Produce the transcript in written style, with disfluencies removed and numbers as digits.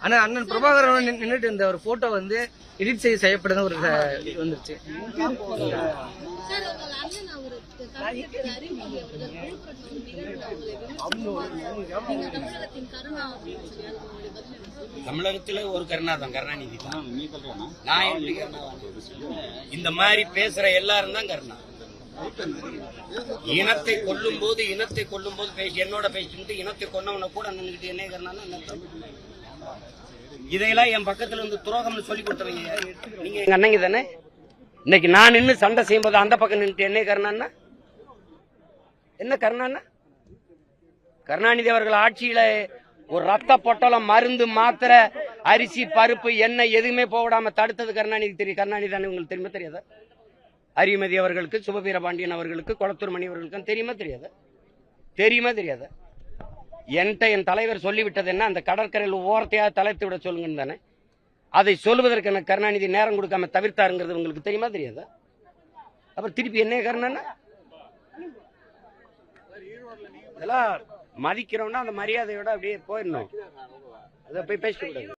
ஆனா அண்ணன் பிரபாகரன் நின்றுட்டு இருந்த ஒரு போட்டோ வந்து எடிட் செய்யப்படுது ஒரு வந்துருச்சு. தமிழகத்துல ஒரு கருணா தான், கருணாநிதி தான். நான் எப்படி கருணா? இந்த மாதிரி பேசுற எல்லாரும் தான் கருணா. இனத்தை கொல்லும் போது பேசி என்னோட பேசிட்டு இனத்தை கொன்னவன கூட நின்றுட்டு என்ன கருணான்னு இதையெல்லாம் என் பக்கத்துல இருந்து துரோகம்னு சொல்லி கொடுத்தவங்க நீங்க எங்க அண்ணங்க தானே. இன்னைக்கு நான் நின்று சண்டை செய்யும்போது அந்த பக்கம் நின்றுட்டு என்ன கருணான்னா என்ன கருணான்னா? கருணாநிதி அவர்கள் ஆட்சியில ஒரு ரத்த பொட்டலம், மருந்து, மாத்திரை, அரிசி, பருப்பு, எண்ணெய் எதுவுமே போடாம தடுத்தது கருணாநிதி. தெரியும். கருணாநிதி தானே உங்களுக்கு தெரியுமா தெரியாதா? அரிமதி அவர்களுக்கு, சுபவீரபாண்டியன் அவர்களுக்கு, கொளத்தூர் மணி அவர்களுக்கு தெரியுமா தெரியாதா? தெரியுமா தெரியாதா? என்கிட்ட என் தலைவர் சொல்லிவிட்டது என்ன, அந்த கடற்கரையில் ஓரத்தையாக தலைத்து விட சொல்லுங்கன்னு தானே. அதை சொல்வதற்கு எனக்கு கருணாநிதி நேரம் கொடுக்காம தவிர்த்தாருங்கிறது உங்களுக்கு தெரியுமா தெரியாதா? அப்புறம் திருப்பி என்ன கருணான்னா இதெல்லாம் மதிக்கிறோம்னா அந்த மரியாதையோட அப்படியே போயிடணும். அதை போய் பேசிக்கூடாது.